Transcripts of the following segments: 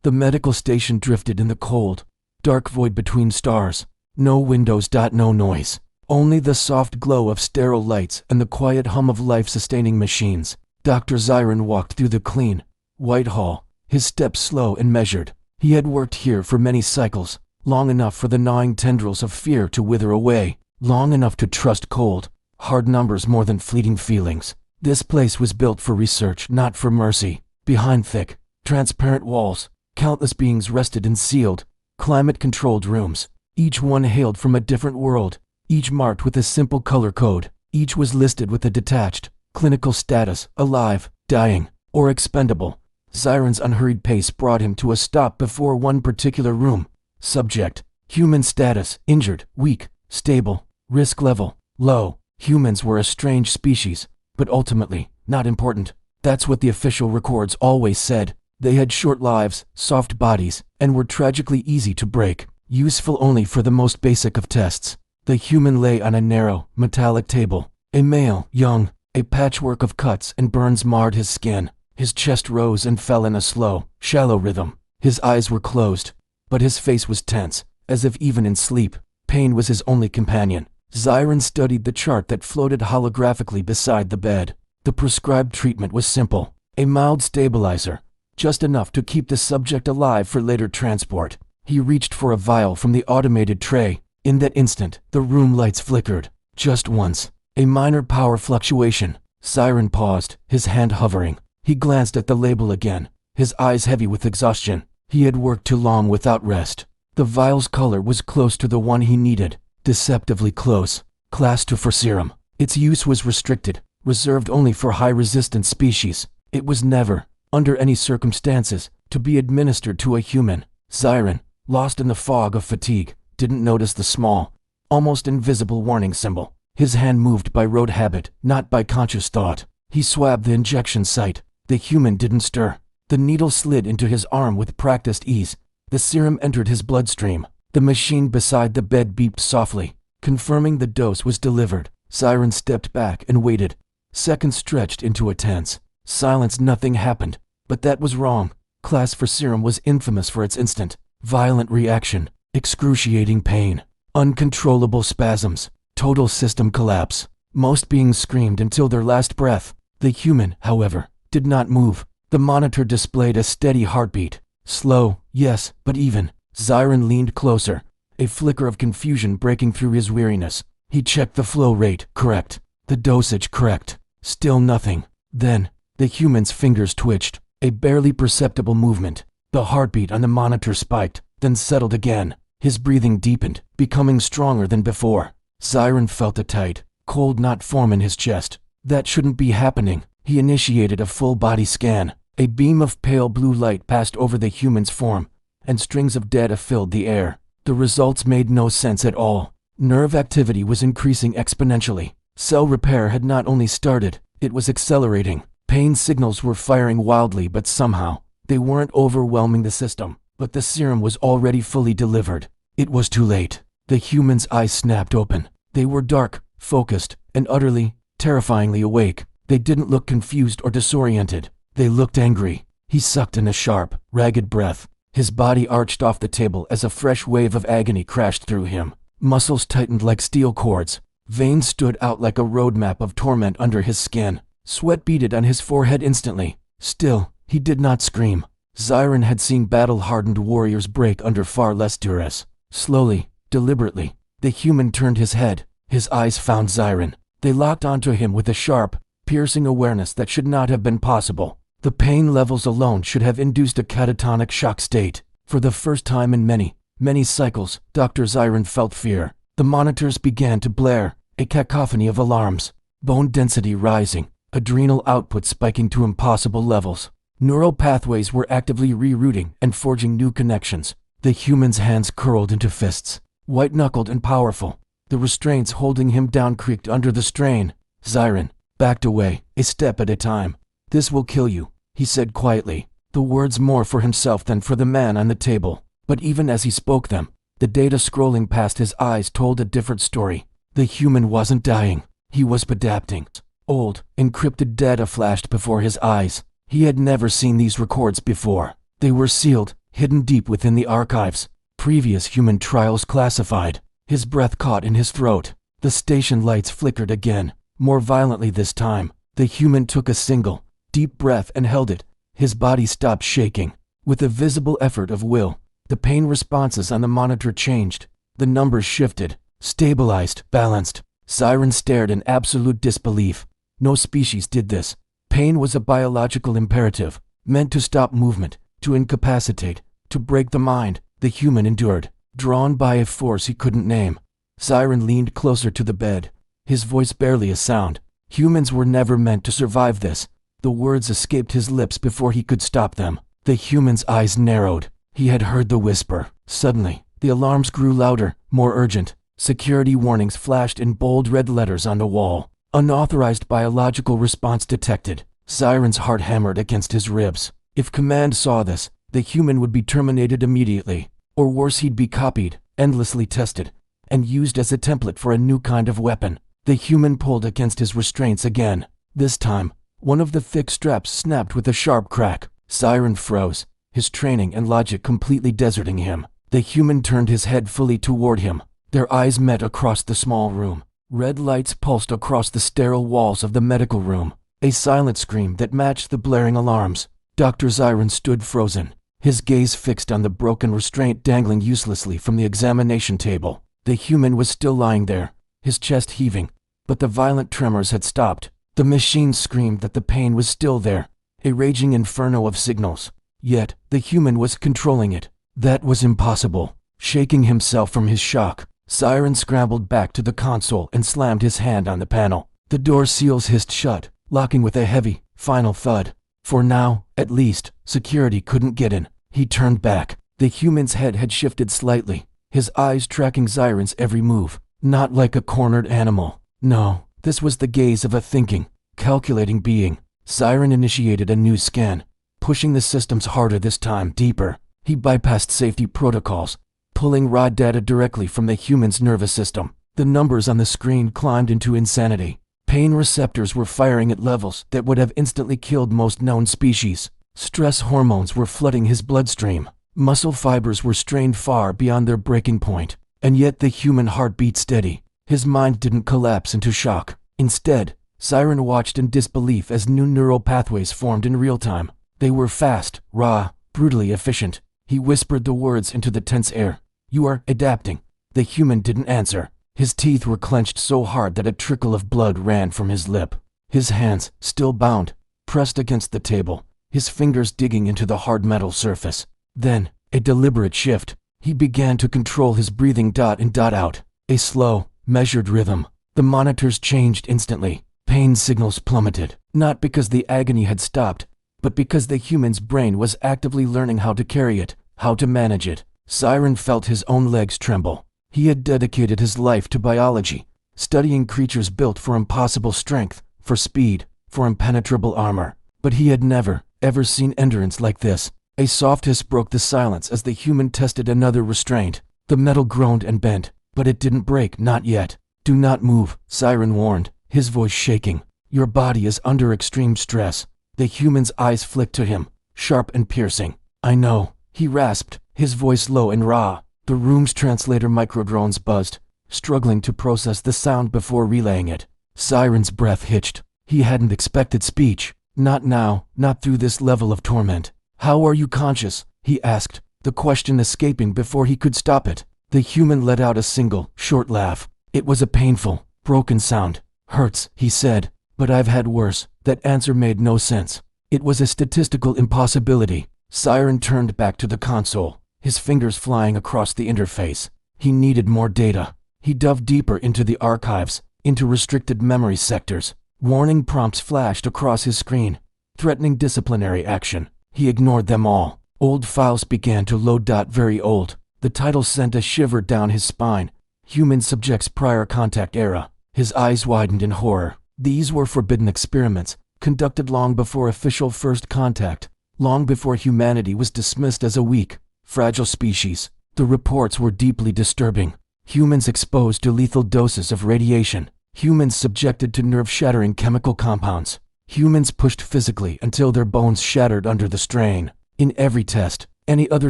The medical station drifted in the cold, dark void between stars. No windows, no noise. Only the soft glow of sterile lights and the quiet hum of life-sustaining machines. Dr. Zyron walked through the clean, white hall, his steps slow and measured. He had worked here for many cycles, long enough for the gnawing tendrils of fear to wither away, long enough to trust cold, hard numbers more than fleeting feelings. This place was built for research, not for mercy. Behind thick, transparent walls, countless beings rested in sealed, climate-controlled rooms. Each one hailed from a different world, each marked with a simple color code. Each was listed with a detached, clinical status: alive, dying, or expendable. Zyron's unhurried pace brought him to a stop before one particular room. Subject: human status: injured, weak, stable, risk level: low. Humans were a strange species, but ultimately, not important. That's what the official records always said. They had short lives, soft bodies, and were tragically easy to break, useful only for the most basic of tests. The human lay on a narrow, metallic table. A male, young, a patchwork of cuts and burns marred his skin. His chest rose and fell in a slow, shallow rhythm. His eyes were closed, but his face was tense, as if even in sleep, pain was his only companion. Zyron studied the chart that floated holographically beside the bed. The prescribed treatment was simple: a mild stabilizer, just enough to keep the subject alive for later transport. He reached for a vial from the automated tray. In that instant, the room lights flickered. Just once. A minor power fluctuation. Zyron paused, his hand hovering. He glanced at the label again, his eyes heavy with exhaustion. He had worked too long without rest. The vial's color was close to the one he needed. Deceptively close. Class 2 for serum. Its use was restricted, reserved only for high-resistance species. It was never, under any circumstances, to be administered to a human. Zyron, lost in the fog of fatigue, didn't notice the small, almost invisible warning symbol. His hand moved by rote habit, not by conscious thought. He swabbed the injection site. The human didn't stir. The needle slid into his arm with practiced ease. The serum entered his bloodstream. The machine beside the bed beeped softly, confirming the dose was delivered. Zyron stepped back and waited. Seconds stretched into a tense silence. Nothing happened, but that was wrong. Class for serum was infamous for its instant, violent reaction, excruciating pain, uncontrollable spasms, total system collapse. Most beings screamed until their last breath. The human, however, did not move. The monitor displayed a steady heartbeat. Slow, yes, but even. Zyron leaned closer, a flicker of confusion breaking through his weariness. He checked the flow rate, correct. The dosage, correct. Still nothing. Then, the human's fingers twitched, a barely perceptible movement. The heartbeat on the monitor spiked, then settled again. His breathing deepened, becoming stronger than before. Zyron felt a tight, cold knot form in his chest. That shouldn't be happening. He initiated a full-body scan. A beam of pale blue light passed over the human's form, and strings of data filled the air. The results made no sense at all. Nerve activity was increasing exponentially. Cell repair had not only started, it was accelerating. Pain signals were firing wildly, but somehow, they weren't overwhelming the system. But the serum was already fully delivered. It was too late. The human's eyes snapped open. They were dark, focused, and utterly, terrifyingly awake. They didn't look confused or disoriented. They looked angry. He sucked in a sharp, ragged breath. His body arched off the table as a fresh wave of agony crashed through him. Muscles tightened like steel cords. Veins stood out like a roadmap of torment under his skin. Sweat beaded on his forehead instantly. Still, he did not scream. Zyron had seen battle-hardened warriors break under far less duress. Slowly, deliberately, the human turned his head. His eyes found Zyron. They locked onto him with a sharp, piercing awareness that should not have been possible. The pain levels alone should have induced a catatonic shock state. For the first time in many, many cycles, Dr. Zyron felt fear. The monitors began to blare, a cacophony of alarms. Bone density rising, adrenal output spiking to impossible levels. Neural pathways were actively rerouting and forging new connections. The human's hands curled into fists, white-knuckled and powerful. The restraints holding him down creaked under the strain. Zyron backed away, a step at a time. "This will kill you," he said quietly, the words more for himself than for the man on the table. But even as he spoke them, the data scrolling past his eyes told a different story. The human wasn't dying. He was adapting. Old, encrypted data flashed before his eyes. He had never seen these records before. They were sealed, hidden deep within the archives. Previous human trials classified. His breath caught in his throat. The station lights flickered again, more violently this time. The human took a single, deep breath and held it. His body stopped shaking. With a visible effort of will, the pain responses on the monitor changed. The numbers shifted, stabilized, balanced. Siren stared in absolute disbelief. No species did this. Pain was a biological imperative, meant to stop movement, to incapacitate, to break the mind. The human endured, drawn by a force he couldn't name. Siren leaned closer to the bed, his voice barely a sound. Humans were never meant to survive this. The words escaped his lips before he could stop them. The human's eyes narrowed. He had heard the whisper. Suddenly, the alarms grew louder, more urgent. Security warnings flashed in bold red letters on the wall. Unauthorized biological response detected. Siren's heart hammered against his ribs. If command saw this, the human would be terminated immediately. Or worse, he'd be copied, endlessly tested, and used as a template for a new kind of weapon. The human pulled against his restraints again. This time, one of the thick straps snapped with a sharp crack. Siren froze, his training and logic completely deserting him. The human turned his head fully toward him. Their eyes met across the small room. Red lights pulsed across the sterile walls of the medical room. A silent scream that matched the blaring alarms. Dr. Siren stood frozen, his gaze fixed on the broken restraint dangling uselessly from the examination table. The human was still lying there, his chest heaving, but the violent tremors had stopped. The machine screamed that the pain was still there, a raging inferno of signals. Yet, the human was controlling it. That was impossible. Shaking himself from his shock, Siren scrambled back to the console and slammed his hand on the panel. The door seals hissed shut, locking with a heavy, final thud. For now, at least, security couldn't get in. He turned back. The human's head had shifted slightly, his eyes tracking Siren's every move. Not like a cornered animal. No, this was the gaze of a thinking, calculating being. Siren initiated a new scan, pushing the systems harder this time, deeper. He bypassed safety protocols, pulling raw data directly from the human's nervous system. The numbers on the screen climbed into insanity. Pain receptors were firing at levels that would have instantly killed most known species. Stress hormones were flooding his bloodstream. Muscle fibers were strained far beyond their breaking point. And yet the human heart beat steady. His mind didn't collapse into shock. Instead, Siren watched in disbelief as new neural pathways formed in real time. They were fast, raw, brutally efficient. He whispered the words into the tense air. "You are adapting." The human didn't answer. His teeth were clenched so hard that a trickle of blood ran from his lip. His hands, still bound, pressed against the table, his fingers digging into the hard metal surface. Then, a deliberate shift. He began to control his breathing dot in dot out. A slow, measured rhythm. The monitors changed instantly. Pain signals plummeted. Not because the agony had stopped, but because the human's brain was actively learning how to carry it, how to manage it. Siren felt his own legs tremble. He had dedicated his life to biology, studying creatures built for impossible strength, for speed, for impenetrable armor. But he had never, ever seen endurance like this. A soft hiss broke the silence as the human tested another restraint. The metal groaned and bent, but it didn't break, not yet. "Do not move," Siren warned, his voice shaking. "Your body is under extreme stress." The human's eyes flicked to him, sharp and piercing. "I know," he rasped, his voice low and raw. The room's translator microdrones buzzed, struggling to process the sound before relaying it. Siren's breath hitched. He hadn't expected speech. Not now, not through this level of torment. "How are you conscious?" he asked, the question escaping before he could stop it. The human let out a single, short laugh. It was a painful, broken sound. "Hurts," he said, "but I've had worse." That answer made no sense. It was a statistical impossibility. Siren turned back to the console, his fingers flying across the interface. He needed more data. He dove deeper into the archives, into restricted memory sectors. Warning prompts flashed across his screen, threatening disciplinary action. He ignored them all. Old files began to load. Very old. The title sent a shiver down his spine. Human subjects prior contact era. His eyes widened in horror. These were forbidden experiments, conducted long before official first contact, long before humanity was dismissed as a weak, fragile species. The reports were deeply disturbing. Humans exposed to lethal doses of radiation. Humans subjected to nerve-shattering chemical compounds. Humans pushed physically until their bones shattered under the strain. In every test, Any other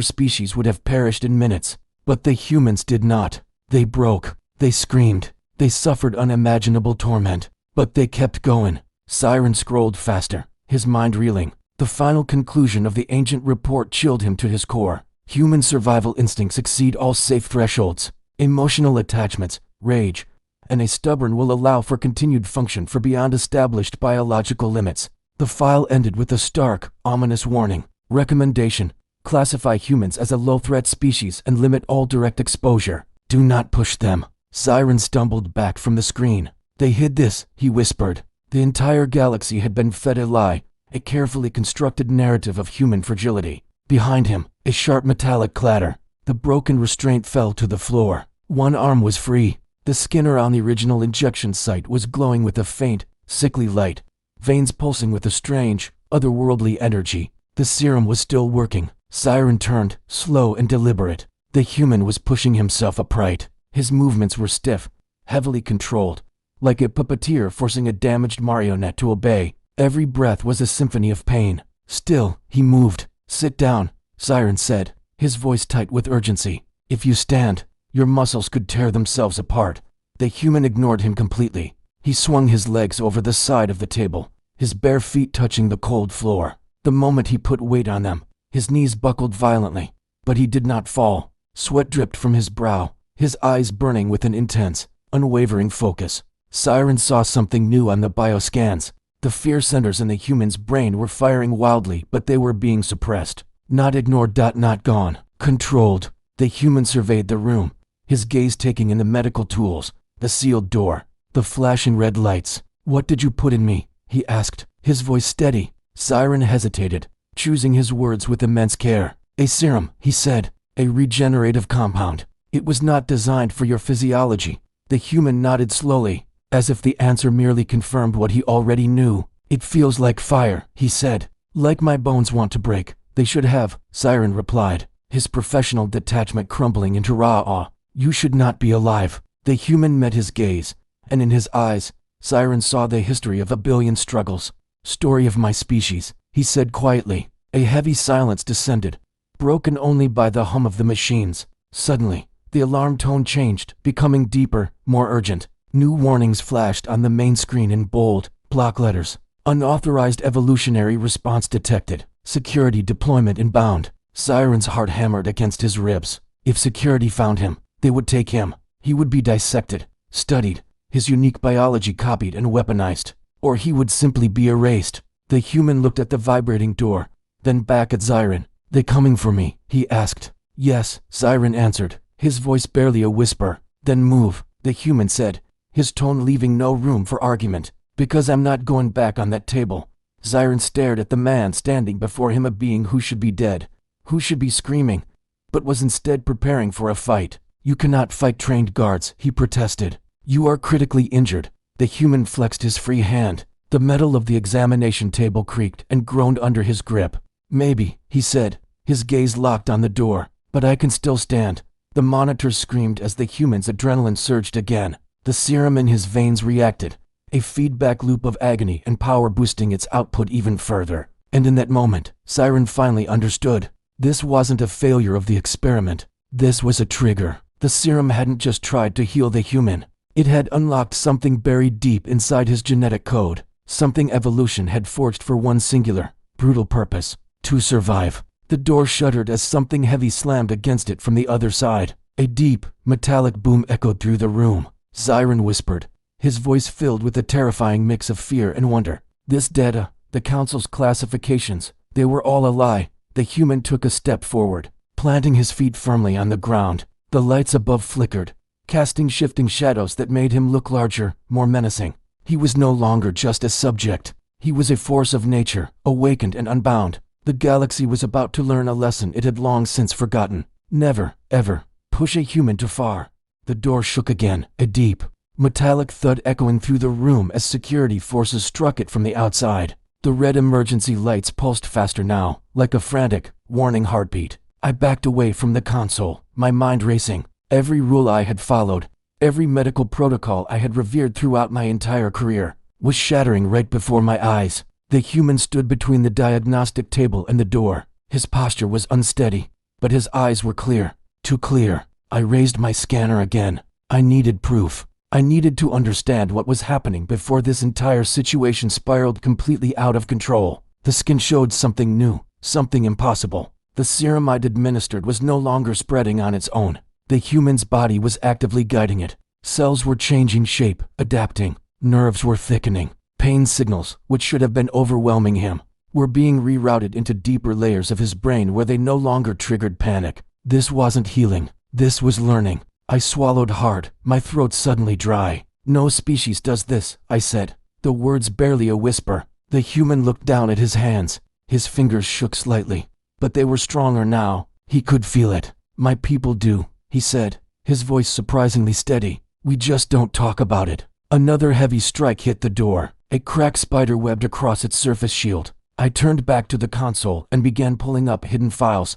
species would have perished in minutes, but the humans did not. They broke. They screamed. They suffered unimaginable torment, but they kept going. Siren scrolled faster, his mind reeling. The final conclusion of the ancient report chilled him to his core. Human survival instincts exceed all safe thresholds. Emotional attachments, rage, and a stubborn will allow for continued function for beyond established biological limits. The file ended with a stark, ominous warning. Recommendation: classify humans as a low-threat species and limit all direct exposure. Do not push them. Siren stumbled back from the screen. They hid this, he whispered. The entire galaxy had been fed a lie, a carefully constructed narrative of human fragility. Behind him, a sharp metallic clatter. The broken restraint fell to the floor. One arm was free. The skin around the original injection site was glowing with a faint, sickly light, veins pulsing with a strange, otherworldly energy. The serum was still working. Siren turned, slow and deliberate. The human was pushing himself upright. His movements were stiff, heavily controlled, like a puppeteer forcing a damaged marionette to obey. Every breath was a symphony of pain. Still, he moved. Sit down, Siren said, his voice tight with urgency. If you stand, your muscles could tear themselves apart. The human ignored him completely. He swung his legs over the side of the table, his bare feet touching the cold floor. The moment he put weight on them, his knees buckled violently, but he did not fall. Sweat dripped from his brow, his eyes burning with an intense, unwavering focus. Siren saw something new on the bioscans. The fear centers in the human's brain were firing wildly, but they were being suppressed. Not ignored, not gone. Controlled. The human surveyed the room, his gaze taking in the medical tools, the sealed door, the flashing red lights. What did you put in me? He asked, his voice steady. Siren hesitated, choosing his words with immense care. A serum, he said. A regenerative compound. It was not designed for your physiology. The human nodded slowly, as if the answer merely confirmed what he already knew. It feels like fire, he said. Like my bones want to break. They should have, Siren replied, his professional detachment crumbling into raw awe. You should not be alive. The human met his gaze, and in his eyes, Siren saw the history of a billion struggles. Story of my species, he said quietly. A heavy silence descended, broken only by the hum of the machines. Suddenly, the alarm tone changed, becoming deeper, more urgent. New warnings flashed on the main screen in bold, block letters. Unauthorized evolutionary response detected. Security deployment inbound. Siren's heart hammered against his ribs. If security found him, they would take him. He would be dissected, studied, his unique biology copied and weaponized. Or he would simply be erased. The human looked at the vibrating door, then back at Siren. They coming for me? He asked. Yes, Siren answered, his voice barely a whisper. Then move, the human said, his tone leaving no room for argument. Because I'm not going back on that table. Siren stared at the man standing before him, a being who should be dead, who should be screaming, but was instead preparing for a fight. You cannot fight trained guards, he protested. You are critically injured. The human flexed his free hand. The metal of the examination table creaked and groaned under his grip. Maybe, he said, his gaze locked on the door, but I can still stand. The monitors screamed as the human's adrenaline surged again. The serum in his veins reacted, a feedback loop of agony and power boosting its output even further. And in that moment, Siren finally understood. This wasn't a failure of the experiment. This was a trigger. The serum hadn't just tried to heal the human. It had unlocked something buried deep inside his genetic code, something evolution had forged for one singular, brutal purpose: to survive. The door shuddered as something heavy slammed against it from the other side. A deep, metallic boom echoed through the room. Siren whispered, his voice filled with a terrifying mix of fear and wonder. This data, the Council's classifications, they were all a lie. The human took a step forward, planting his feet firmly on the ground. The lights above flickered, casting shifting shadows that made him look larger, more menacing. He was no longer just a subject. He was a force of nature, awakened and unbound. The galaxy was about to learn a lesson it had long since forgotten. Never, ever, push a human too far. The door shook again, a deep, metallic thud echoing through the room as security forces struck it from the outside. The red emergency lights pulsed faster now, like a frantic, warning heartbeat. I backed away from the console, my mind racing. Every rule I had followed, every medical protocol I had revered throughout my entire career, was shattering right before my eyes. The human stood between the diagnostic table and the door, His posture was unsteady, but his eyes were clear, too clear. I raised my scanner again. I needed proof. I needed to understand what was happening before this entire situation spiraled completely out of control. The skin showed something new, something impossible. The serum I'd administered was no longer spreading on its own. The human's body was actively guiding it. Cells were changing shape, adapting. Nerves were thickening. Pain signals, which should have been overwhelming him, were being rerouted into deeper layers of his brain where they no longer triggered panic. This wasn't healing. This was learning. I swallowed hard, my throat suddenly dry. "No species does this," I said, the words barely a whisper. The human looked down at his hands. His fingers shook slightly, but they were stronger now. He could feel it. "My people do," he said, his voice surprisingly steady. "We just don't talk about it." Another heavy strike hit the door. A crack spider-webbed across its surface shield. I turned back to the console and began pulling up hidden files,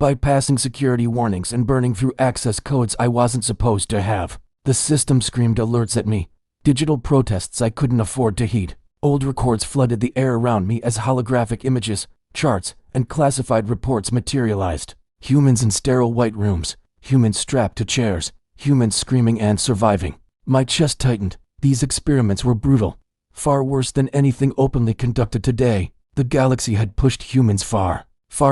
bypassing security warnings and burning through access codes I wasn't supposed to have. The system screamed alerts at me. Digital protests I couldn't afford to heed. Old records flooded the air around me as holographic images, charts, and classified reports materialized. Humans in sterile white rooms, humans strapped to chairs, humans screaming and surviving. My chest tightened. These experiments were brutal. Far worse than anything openly conducted today. The galaxy had pushed humans far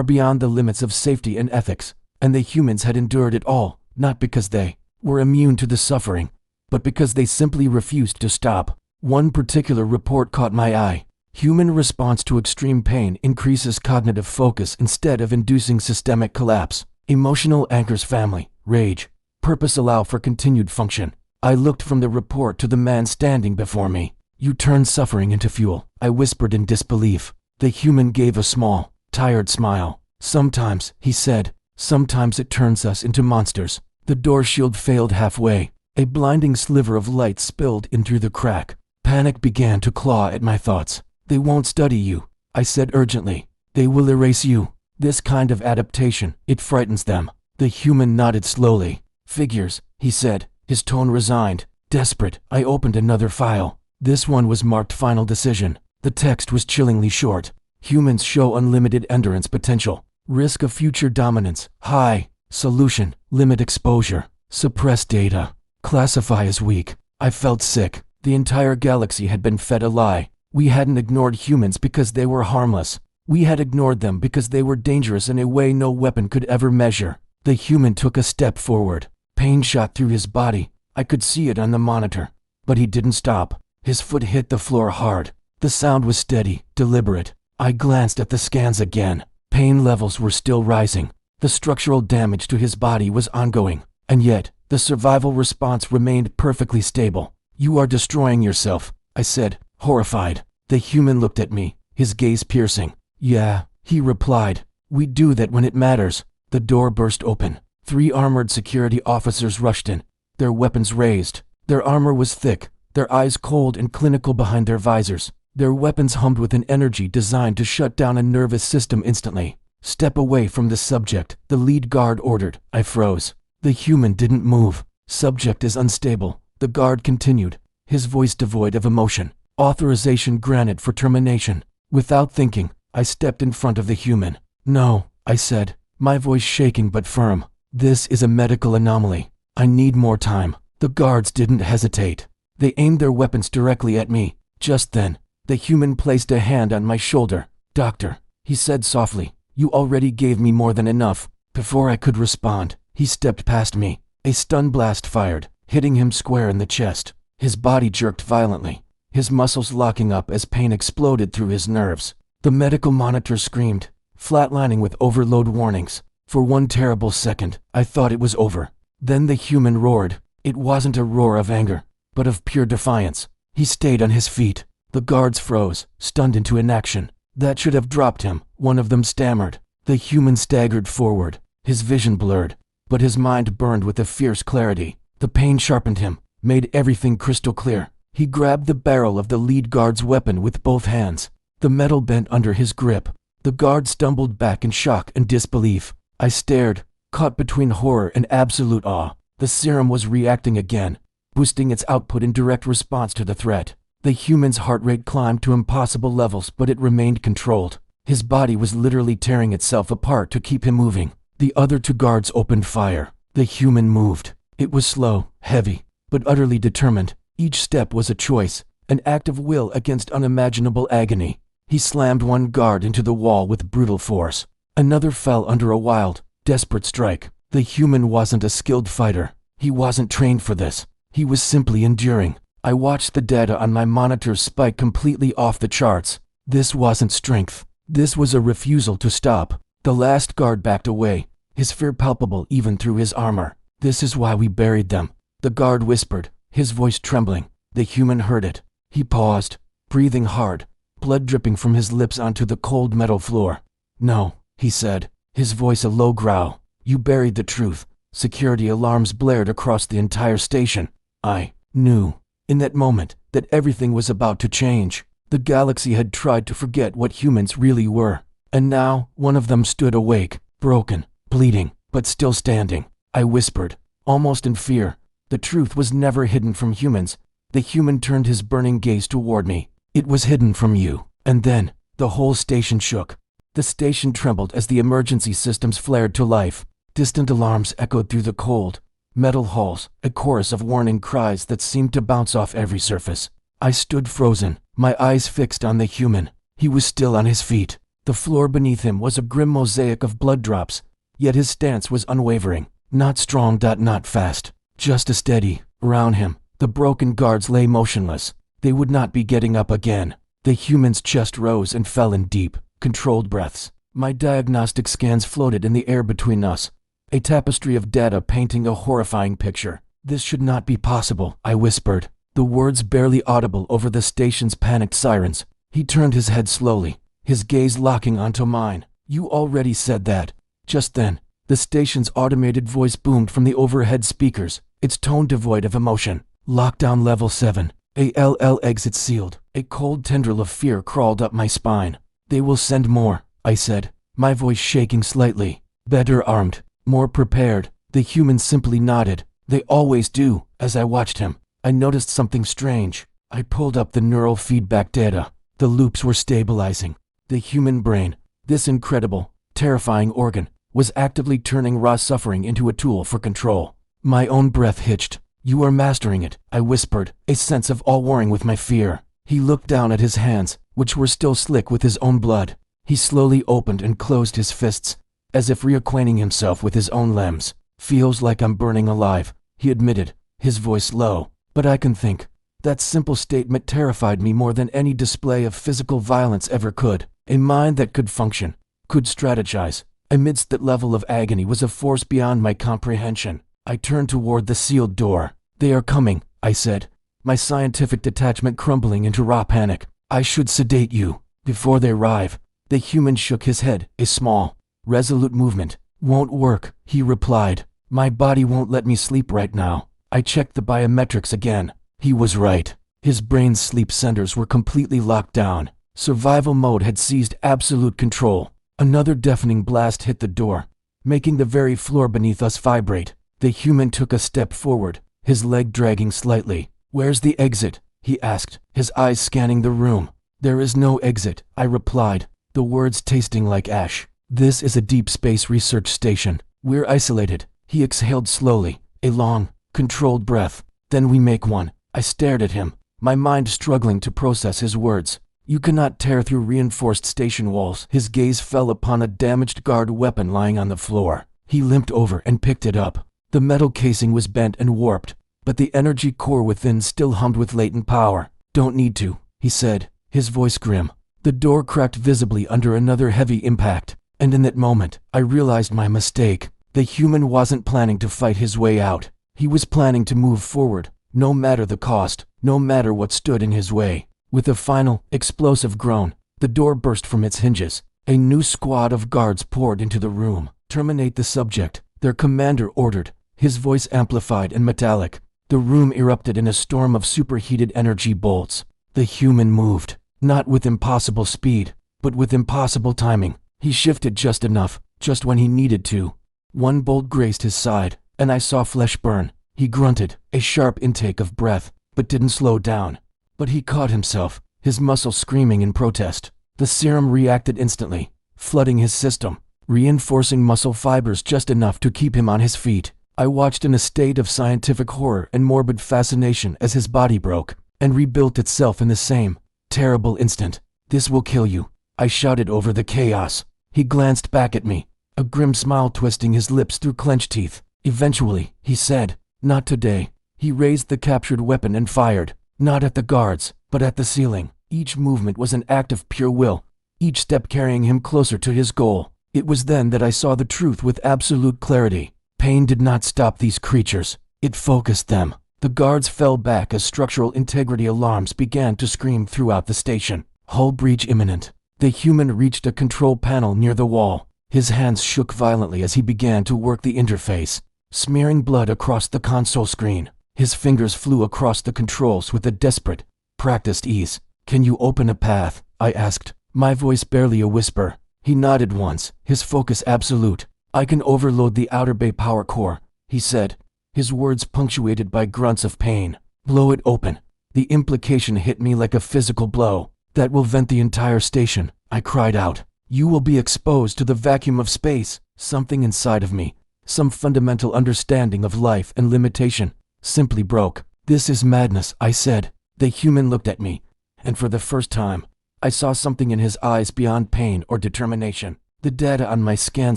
beyond the limits of safety and ethics, and the humans had endured it all, not because they were immune to the suffering, but because they simply refused to stop. One particular report caught my eye. Human response to extreme pain increases cognitive focus instead of inducing systemic collapse. Emotional anchors family, rage, purpose allow for continued function. I looked from the report to the man standing before me. "You turn suffering into fuel," I whispered in disbelief. The human gave a small, tired smile. "Sometimes," he said, "sometimes it turns us into monsters." The door shield failed halfway. A blinding sliver of light spilled in through the crack. Panic began to claw at my thoughts. "They won't study you," I said urgently. "They will erase you. This kind of adaptation, it frightens them." The human nodded slowly. "Figures," he said, his tone resigned. Desperate, I opened another file. This one was marked Final Decision. The text was chillingly short. "Humans show unlimited endurance potential. Risk of future dominance, high. Solution, limit exposure. Suppress data. Classify as weak." I felt sick. The entire galaxy had been fed a lie. We hadn't ignored humans because they were harmless. We had ignored them because they were dangerous in a way no weapon could ever measure. The human took a step forward. Pain shot through his body. I could see it on the monitor. But he didn't stop. His foot hit the floor hard. The sound was steady, deliberate. I glanced at the scans again. Pain levels were still rising. The structural damage to his body was ongoing. And yet, the survival response remained perfectly stable. "You are destroying yourself," I said, horrified. The human looked at me, his gaze piercing. "Yeah," he replied. "We do that when it matters." The door burst open. 3 armored security officers rushed in, their weapons raised. Their armor was thick, their eyes cold and clinical behind their visors. Their weapons hummed with an energy designed to shut down a nervous system instantly. "Step away from the subject," the lead guard ordered. I froze. The human didn't move. "Subject is unstable," the guard continued, his voice devoid of emotion. "Authorization granted for termination." Without thinking, I stepped in front of the human. "No," I said, my voice shaking but firm. "This is a medical anomaly. I need more time." The guards didn't hesitate. They aimed their weapons directly at me. Just then, the human placed a hand on my shoulder. "Doctor," he said softly, "you already gave me more than enough." Before I could respond, he stepped past me. A stun blast fired, hitting him square in the chest. His body jerked violently, his muscles locking up as pain exploded through his nerves. The medical monitor screamed, flatlining with overload warnings. For one terrible second, I thought it was over. Then the human roared. It wasn't a roar of anger, but of pure defiance. He stayed on his feet. The guards froze, stunned into inaction. "That should have dropped him," one of them stammered. The human staggered forward, his vision blurred, but his mind burned with a fierce clarity. The pain sharpened him, made everything crystal clear. He grabbed the barrel of the lead guard's weapon with both hands. The metal bent under his grip. The guard stumbled back in shock and disbelief. I stared, caught between horror and absolute awe. The serum was reacting again, boosting its output in direct response to the threat. The human's heart rate climbed to impossible levels, but it remained controlled. His body was literally tearing itself apart to keep him moving. The other two guards opened fire. The human moved. It was slow, heavy, but utterly determined. Each step was a choice, an act of will against unimaginable agony. He slammed one guard into the wall with brutal force. Another fell under a wild, desperate strike. The human wasn't a skilled fighter. He wasn't trained for this. He was simply enduring. I watched the data on my monitor spike completely off the charts. This wasn't strength. This was a refusal to stop. The last guard backed away, his fear palpable even through his armor. "This is why we buried them," the guard whispered, his voice trembling. The human heard it. He paused, breathing hard, blood dripping from his lips onto the cold metal floor. "No," he said, his voice a low growl. "You buried the truth." Security alarms blared across the entire station. I knew, in that moment, that everything was about to change. The galaxy had tried to forget what humans really were. And now, one of them stood awake, broken, bleeding, but still standing. I whispered, almost in fear. The truth was never hidden from humans. The human turned his burning gaze toward me. "It was hidden from you." And then, the whole station shook. The station trembled as the emergency systems flared to life. Distant alarms echoed through the cold metal halls, a chorus of warning cries that seemed to bounce off every surface. I stood frozen, my eyes fixed on the human. He was still on his feet. The floor beneath him was a grim mosaic of blood drops, yet his stance was unwavering. Not strong, not fast, just a steady. Around him, the broken guards lay motionless. They would not be getting up again. The human's chest rose and fell in deep, controlled breaths. My diagnostic scans floated in the air between us, a tapestry of data painting a horrifying picture. "This should not be possible," I whispered, the words barely audible over the station's panicked sirens. He turned his head slowly, his gaze locking onto mine. "You already said that." Just then, the station's automated voice boomed from the overhead speakers, its tone devoid of emotion. "Lockdown level 7. ALL exit sealed." A cold tendril of fear crawled up my spine. "They will send more," I said, my voice shaking slightly. "Better armed, more prepared." The human simply nodded. "They always do." As I watched him, I noticed something strange. I pulled up the neural feedback data. The loops were stabilizing. The human brain, this incredible, terrifying organ, was actively turning raw suffering into a tool for control. My own breath hitched. "You are mastering it," I whispered, a sense of awe warring with my fear. He looked down at his hands, which were still slick with his own blood. He slowly opened and closed his fists, as if reacquainting himself with his own limbs. "Feels like I'm burning alive," he admitted, his voice low. "But I can think." That simple statement terrified me more than any display of physical violence ever could. A mind that could function, could strategize, amidst that level of agony was a force beyond my comprehension. I turned toward the sealed door. "They are coming," I said, my scientific detachment crumbling into raw panic. "I should sedate you before they arrive." The human shook his head, a small, resolute movement. "Won't work," he replied. "My body won't let me sleep right now." I checked the biometrics again. He was right. His brain's sleep centers were completely locked down. Survival mode had seized absolute control. Another deafening blast hit the door, making the very floor beneath us vibrate. The human took a step forward, his leg dragging slightly. "Where's the exit?" he asked, his eyes scanning the room. "There is no exit," I replied, the words tasting like ash. "This is a deep space research station. We're isolated." He exhaled slowly, a long, controlled breath. "Then we make one." I stared at him, my mind struggling to process his words. "You cannot tear through reinforced station walls." His gaze fell upon a damaged guard weapon lying on the floor. He limped over and picked it up. The metal casing was bent and warped, but the energy core within still hummed with latent power. "Don't need to," he said, his voice grim. The door cracked visibly under another heavy impact, and in that moment, I realized my mistake. The human wasn't planning to fight his way out. He was planning to move forward, no matter the cost, no matter what stood in his way. With a final, explosive groan, the door burst from its hinges. A new squad of guards poured into the room. "Terminate the subject," their commander ordered, his voice amplified and metallic. The room erupted in a storm of superheated energy bolts. The human moved, not with impossible speed, but with impossible timing. He shifted just enough, just when he needed to. One bolt grazed his side, and I saw flesh burn. He grunted, a sharp intake of breath, but didn't slow down. But he caught himself, his muscles screaming in protest. The serum reacted instantly, flooding his system, reinforcing muscle fibers just enough to keep him on his feet. I watched in a state of scientific horror and morbid fascination as his body broke and rebuilt itself in the same terrible instant. "This will kill you," I shouted over the chaos. He glanced back at me, a grim smile twisting his lips through clenched teeth. "Eventually," he said. "Not today." He raised the captured weapon and fired, not at the guards, but at the ceiling. Each movement was an act of pure will, each step carrying him closer to his goal. It was then that I saw the truth with absolute clarity. Pain did not stop these creatures, it focused them. The guards fell back as structural integrity alarms began to scream throughout the station. Hull breach imminent. The human reached a control panel near the wall. His hands shook violently as he began to work the interface, smearing blood across the console screen. His fingers flew across the controls with a desperate, practiced ease. "Can you open a path?" I asked, my voice barely a whisper. He nodded once, his focus absolute. "I can overload the outer bay power core," he said, his words punctuated by grunts of pain. "Blow it open." The implication hit me like a physical blow. "That will vent the entire station," I cried out. "You will be exposed to the vacuum of space." Something inside of me, some fundamental understanding of life and limitation, simply broke. "This is madness," I said. The human looked at me, and for the first time, I saw something in his eyes beyond pain or determination. The data on my scan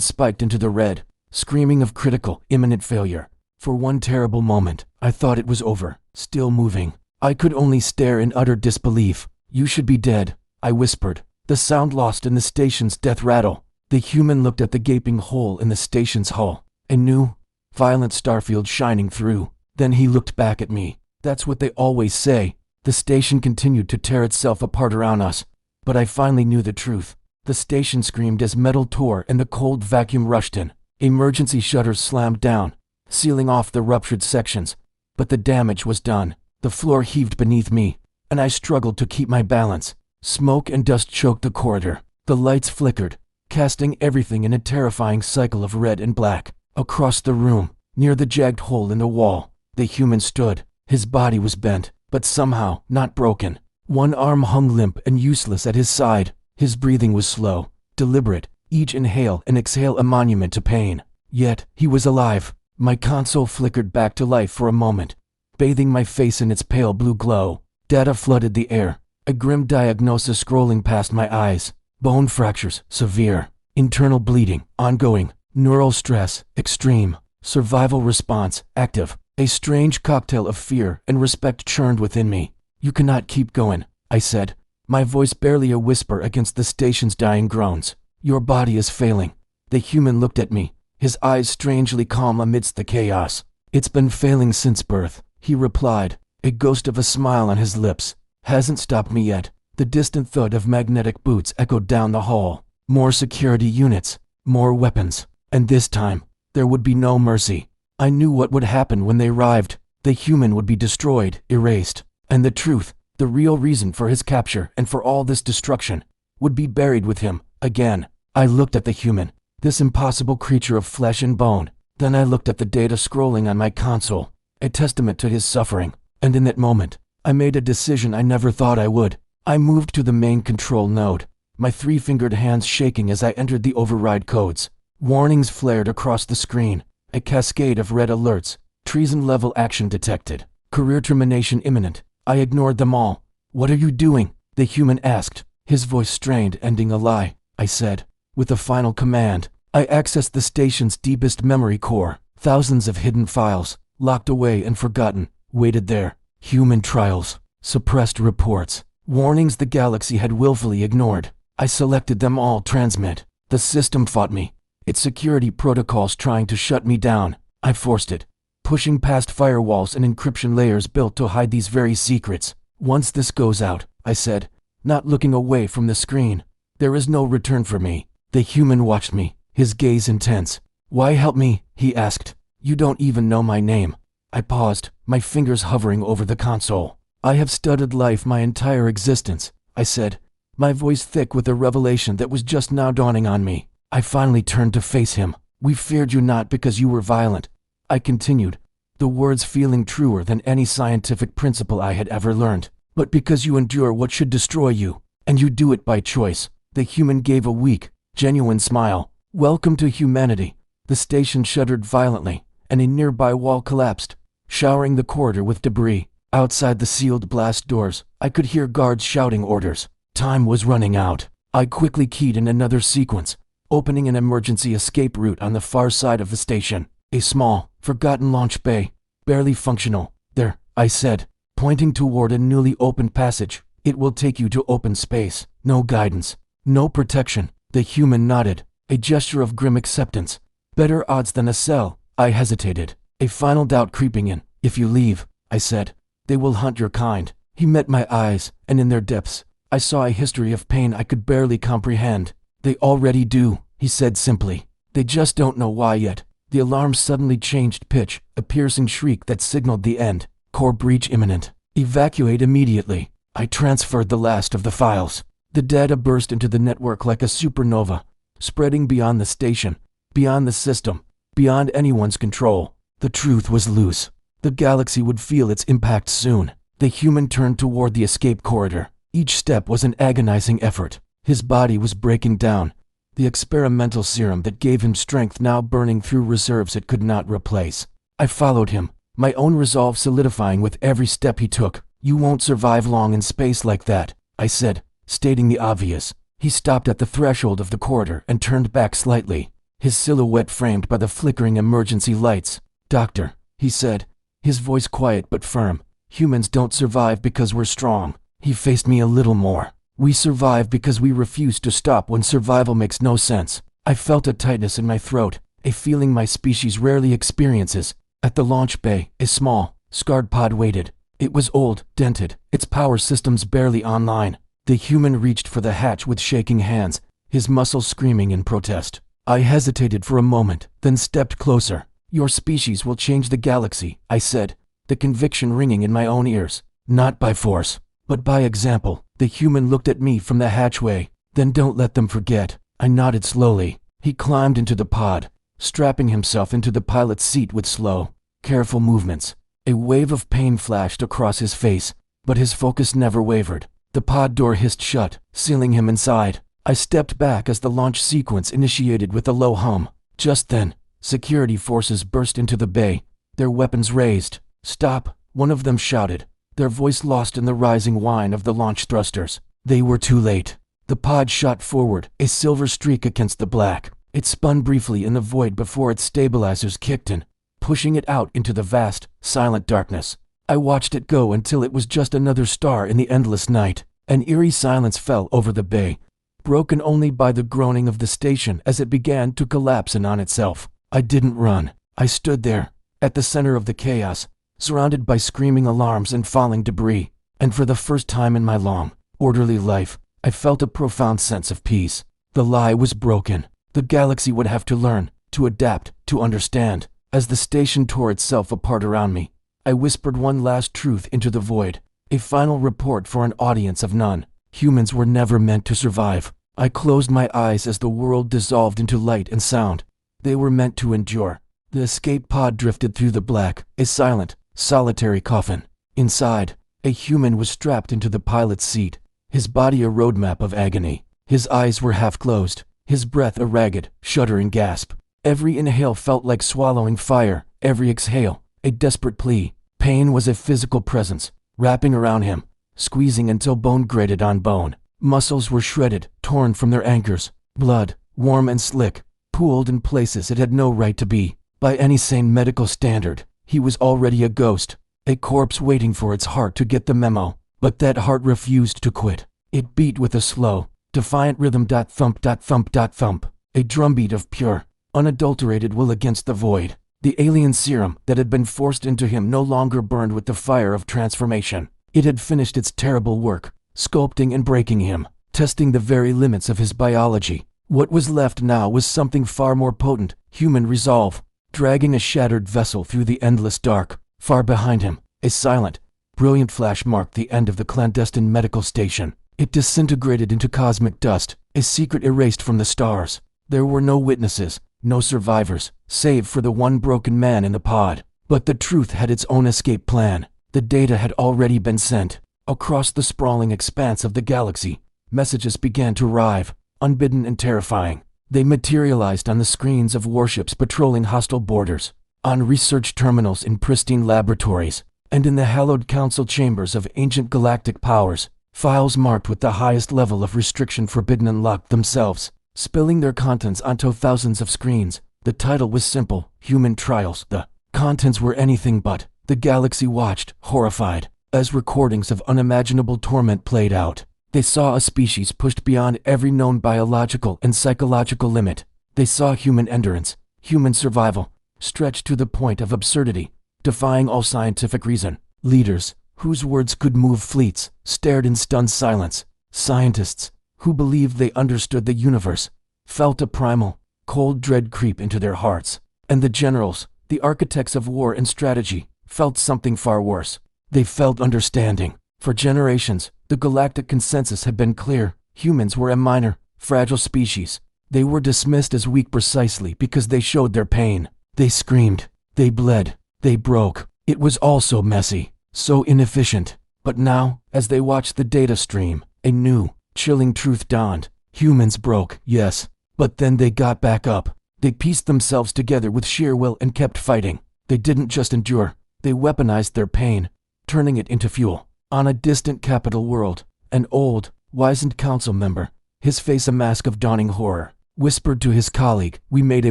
spiked into the red, screaming of critical, imminent failure. For one terrible moment, I thought it was over, still moving. I could only stare in utter disbelief. "You should be dead," I whispered, the sound lost in the station's death rattle. The human looked at the gaping hole in the station's hull, a new, violent starfield shining through. Then he looked back at me. "That's what they always say." The station continued to tear itself apart around us, but I finally knew the truth. The station screamed as metal tore and the cold vacuum rushed in. Emergency shutters slammed down, sealing off the ruptured sections, but the damage was done. The floor heaved beneath me, and I struggled to keep my balance. Smoke and dust choked the corridor. The lights flickered, casting everything in a terrifying cycle of red and black. Across the room, near the jagged hole in the wall, the human stood. His body was bent, but somehow not broken. One arm hung limp and useless at his side. His breathing was slow, deliberate, each inhale and exhale a monument to pain. Yet, he was alive. My console flickered back to life for a moment, bathing my face in its pale blue glow. Data flooded the air, a grim diagnosis scrolling past my eyes. Bone fractures, severe. Internal bleeding, ongoing. Neural stress, extreme. Survival response, active. A strange cocktail of fear and respect churned within me. "You cannot keep going," I said, my voice barely a whisper against the station's dying groans. "Your body is failing." The human looked at me, his eyes strangely calm amidst the chaos. "It's been failing since birth," he replied, a ghost of a smile on his lips. "Hasn't stopped me yet." The distant thud of magnetic boots echoed down the hall. More security units, more weapons, and this time, there would be no mercy. I knew what would happen when they arrived. The human would be destroyed, erased, and the truth, the real reason for his capture and for all this destruction, would be buried with him, again. I looked at the human, this impossible creature of flesh and bone. Then I looked at the data scrolling on my console, a testament to his suffering. And in that moment, I made a decision I never thought I would. I moved to the main control node, my three-fingered hands shaking as I entered the override codes. Warnings flared across the screen, a cascade of red alerts. Treason-level action detected. Career termination imminent. I ignored them all. "What are you doing?" the human asked, his voice strained, ending a lie. I said, with a final command. I accessed the station's deepest memory core. Thousands of hidden files, locked away and forgotten, waited there. Human trials, suppressed reports, warnings the galaxy had willfully ignored. I selected them all. Transmit. The system fought me, its security protocols trying to shut me down. I forced it, pushing past firewalls and encryption layers built to hide these very secrets. "Once this goes out," I said, not looking away from the screen, "there is no return for me." The human watched me, his gaze intense. "Why help me?" he asked. "You don't even know my name." I paused, my fingers hovering over the console. "I have studied life my entire existence," I said, my voice thick with a revelation that was just now dawning on me. I finally turned to face him. "We feared you not because you were violent," I continued, the words feeling truer than any scientific principle I had ever learned, "but because you endure what should destroy you, and you do it by choice." The human gave a weak, genuine smile. "Welcome to humanity." The station shuddered violently, and a nearby wall collapsed, showering the corridor with debris. Outside the sealed blast doors, I could hear guards shouting orders. Time was running out. I quickly keyed in another sequence, opening an emergency escape route on the far side of the station. A small, forgotten launch bay, barely functional. "There," I said, pointing toward a newly opened passage. "It will take you to open space. No guidance, no protection." The human nodded, a gesture of grim acceptance. "Better odds than a cell." I hesitated, a final doubt creeping in. "If you leave," I said, "they will hunt your kind." He met my eyes, and in their depths, I saw a history of pain I could barely comprehend. "They already do," he said simply. "They just don't know why yet." The alarm suddenly changed pitch, a piercing shriek that signaled the end. "Core breach imminent. Evacuate immediately." I transferred the last of the files. The data burst into the network like a supernova, spreading beyond the station, beyond the system, beyond anyone's control. The truth was loose. The galaxy would feel its impact soon. The human turned toward the escape corridor. Each step was an agonizing effort. His body was breaking down, the experimental serum that gave him strength now burning through reserves it could not replace. I followed him, my own resolve solidifying with every step he took. "You won't survive long in space like that," I said, stating the obvious. He stopped at the threshold of the corridor and turned back slightly, his silhouette framed by the flickering emergency lights. "Doctor," he said, his voice quiet but firm, "humans don't survive because we're strong." He faced me a little more. "We survive because we refuse to stop when survival makes no sense." I felt a tightness in my throat, a feeling my species rarely experiences. At the launch bay, a small, scarred pod waited. It was old, dented, its power systems barely online. The human reached for the hatch with shaking hands, his muscles screaming in protest. I hesitated for a moment, then stepped closer. "Your species will change the galaxy," I said, the conviction ringing in my own ears. "Not by force, but by example." The human looked at me from the hatchway. "Then don't let them forget." I nodded slowly. He climbed into the pod, strapping himself into the pilot's seat with slow, careful movements. A wave of pain flashed across his face, but his focus never wavered. The pod door hissed shut, sealing him inside. I stepped back as the launch sequence initiated with a low hum. Just then, security forces burst into the bay, their weapons raised. "Stop," one of them shouted, their voice lost in the rising whine of the launch thrusters. They were too late. The pod shot forward, a silver streak against the black. It spun briefly in the void before its stabilizers kicked in, pushing it out into the vast, silent darkness. I watched it go until it was just another star in the endless night. An eerie silence fell over the bay, broken only by the groaning of the station as it began to collapse in on itself. I didn't run. I stood there, at the center of the chaos, surrounded by screaming alarms and falling debris. And for the first time in my long, orderly life, I felt a profound sense of peace. The lie was broken. The galaxy would have to learn, to adapt, to understand. As the station tore itself apart around me, I whispered one last truth into the void, a final report for an audience of none. Humans were never meant to survive. I closed my eyes as the world dissolved into light and sound. They were meant to endure. The escape pod drifted through the black, a silent, solitary coffin. Inside, a human was strapped into the pilot's seat, his body a roadmap of agony. His eyes were half closed, his breath a ragged, shuddering gasp. Every inhale felt like swallowing fire, every exhale, a desperate plea. Pain was a physical presence, wrapping around him, squeezing until bone grated on bone. Muscles were shredded, torn from their anchors. Blood, warm and slick, pooled in places it had no right to be. By any sane medical standard, he was already a ghost, a corpse waiting for its heart to get the memo. But that heart refused to quit. It beat with a slow, defiant rhythm. Thump, thump, thump. A drumbeat of pure, unadulterated will against the void. The alien serum that had been forced into him no longer burned with the fire of transformation. It had finished its terrible work, sculpting and breaking him, testing the very limits of his biology. What was left now was something far more potent, human resolve, dragging a shattered vessel through the endless dark. Far behind him, a silent, brilliant flash marked the end of the clandestine medical station. It disintegrated into cosmic dust, a secret erased from the stars. There were no witnesses, no survivors, save for the one broken man in the pod. But the truth had its own escape plan. The data had already been sent. Across the sprawling expanse of the galaxy, messages began to arrive. unbidden and terrifying. They materialized on the screens of warships patrolling hostile borders, on research terminals in pristine laboratories, and in the hallowed council chambers of ancient galactic powers. Files marked with the highest level of restriction forbidden unlocked themselves, spilling their contents onto thousands of screens. The title was simple: Human Trials. The contents were anything but. The galaxy watched, horrified, as recordings of unimaginable torment played out. They saw a species pushed beyond every known biological and psychological limit. They saw human endurance, human survival, stretched to the point of absurdity, defying all scientific reason. Leaders, whose words could move fleets, stared in stunned silence. Scientists, who believed they understood the universe, felt a primal, cold dread creep into their hearts. And the generals, the architects of war and strategy, felt something far worse. They felt understanding. For generations, the galactic consensus had been clear: humans were a minor, fragile species. They were dismissed as weak precisely because they showed their pain. They screamed, they bled, they broke. It was all so messy, so inefficient. But now, as they watched the data stream, a new, chilling truth dawned. Humans broke, yes, but then they got back up. They pieced themselves together with sheer will and kept fighting. They didn't just endure, they weaponized their pain, turning it into fuel. On a distant capital world, an old, wizened council member, his face a mask of dawning horror, whispered to his colleague, "We made a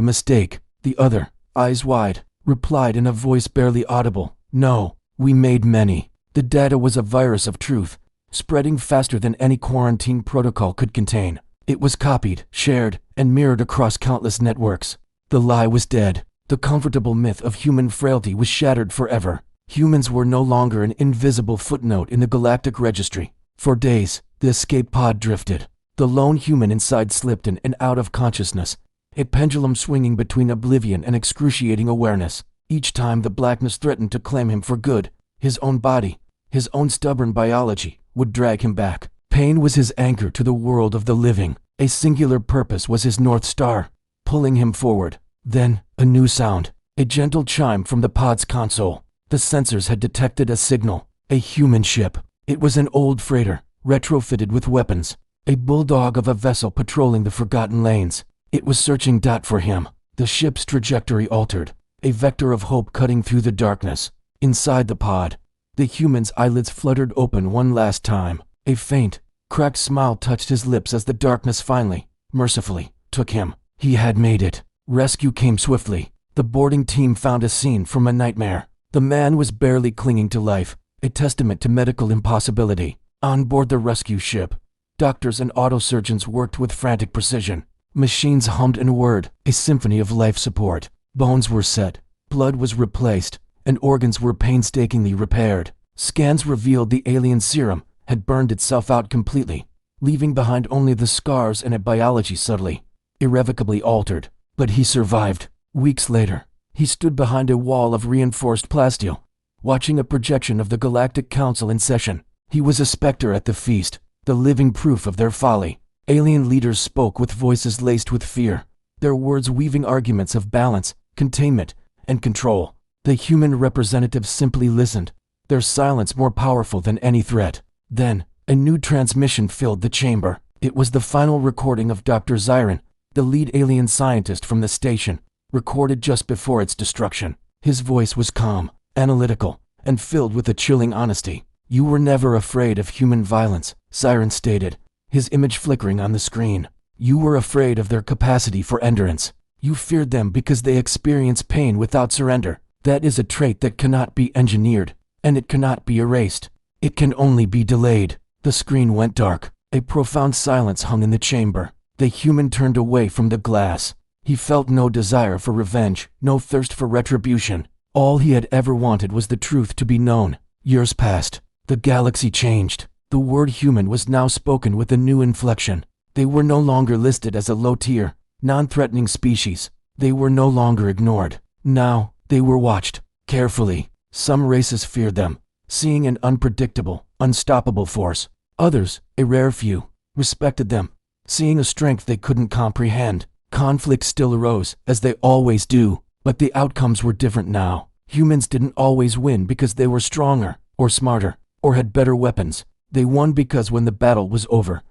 mistake." The other, eyes wide, replied in a voice barely audible, "No, we made many." The data was a virus of truth, spreading faster than any quarantine protocol could contain. It was copied, shared, and mirrored across countless networks. The lie was dead. The comfortable myth of human frailty was shattered forever. Humans were no longer an invisible footnote in the galactic registry. For days, the escape pod drifted. The lone human inside slipped in and out of consciousness, a pendulum swinging between oblivion and excruciating awareness. Each time the blackness threatened to claim him for good, his own body, his own stubborn biology, would drag him back. Pain was his anchor to the world of the living. A singular purpose was his North Star, pulling him forward. Then, a new sound, a gentle chime from the pod's console. The sensors had detected a signal, a human ship. It was an old freighter, retrofitted with weapons, a bulldog of a vessel patrolling the forgotten lanes. It was searching for him. The ship's trajectory altered, a vector of hope cutting through the darkness. Inside the pod, the human's eyelids fluttered open one last time. A faint, cracked smile touched his lips as the darkness finally, mercifully, took him. He had made it. Rescue came swiftly. The boarding team found a scene from a nightmare. The man was barely clinging to life, a testament to medical impossibility. On board the rescue ship, doctors and autosurgeons worked with frantic precision. Machines hummed and whirred, a symphony of life support. Bones were set, blood was replaced, and organs were painstakingly repaired. Scans revealed the alien serum had burned itself out completely, leaving behind only the scars and a biology subtly, irrevocably altered. But he survived. Weeks later, he stood behind a wall of reinforced plasteel, watching a projection of the Galactic Council in session. He was a specter at the feast, the living proof of their folly. Alien leaders spoke with voices laced with fear, their words weaving arguments of balance, containment, and control. The human representatives simply listened, their silence more powerful than any threat. Then, a new transmission filled the chamber. It was the final recording of Dr. Zyron, the lead alien scientist from the station, recorded just before its destruction. His voice was calm, analytical, and filled with a chilling honesty. "You were never afraid of human violence," Zyron stated, his image flickering on the screen. "You were afraid of their capacity for endurance. You feared them because they experience pain without surrender. That is a trait that cannot be engineered, and it cannot be erased. It can only be delayed." The screen went dark. A profound silence hung in the chamber. The human turned away from the glass. He felt no desire for revenge, no thirst for retribution. All he had ever wanted was the truth to be known. Years passed. The galaxy changed. The word human was now spoken with a new inflection. They were no longer listed as a low-tier, non-threatening species. They were no longer ignored. Now, they were watched, carefully. Some races feared them, seeing an unpredictable, unstoppable force. Others, a rare few, respected them, seeing a strength they couldn't comprehend. Conflicts still arose, as they always do, but the outcomes were different now. Humans didn't always win because they were stronger, or smarter, or had better weapons. They won because when the battle was over,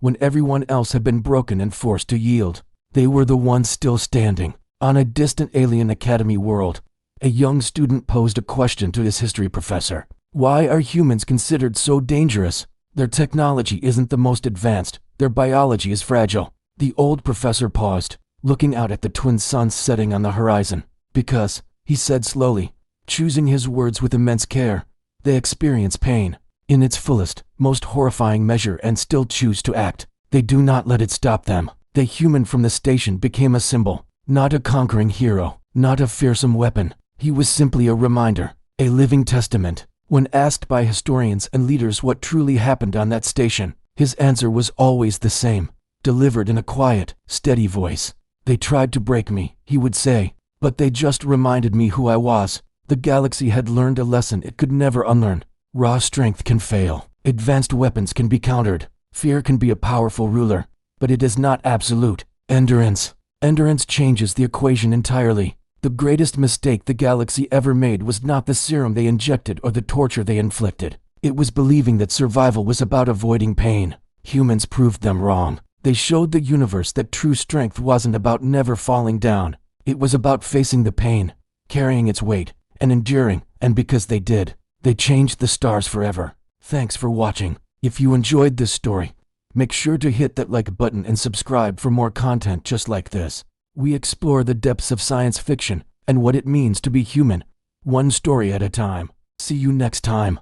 when everyone else had been broken and forced to yield. They were the ones still standing. On a distant alien academy world, a young student posed a question to his history professor. Why are humans considered so dangerous? Their technology isn't the most advanced. Their biology is fragile. The old professor paused, looking out at the twin suns setting on the horizon. Because, he said slowly, choosing his words with immense care, they experience pain in its fullest, most horrifying measure and still choose to act. They do not let it stop them. The human from the station became a symbol, not a conquering hero, not a fearsome weapon. He was simply a reminder, a living testament. When asked by historians and leaders what truly happened on that station, his answer was always the same, delivered in a quiet, steady voice. They tried to break me, he would say, but they just reminded me who I was. The galaxy had learned a lesson it could never unlearn. Raw strength can fail. Advanced weapons can be countered. Fear can be a powerful ruler, but it is not absolute. Endurance. Endurance changes the equation entirely. The greatest mistake the galaxy ever made was not the serum they injected or the torture they inflicted. It was believing that survival was about avoiding pain. Humans proved them wrong. They showed the universe that true strength wasn't about never falling down. It was about facing the pain, carrying its weight, and enduring, and because they did, they changed the stars forever. Thanks for watching. If you enjoyed this story, make sure to hit that like button and subscribe for more content just like this. We explore the depths of science fiction and what it means to be human, one story at a time. See you next time.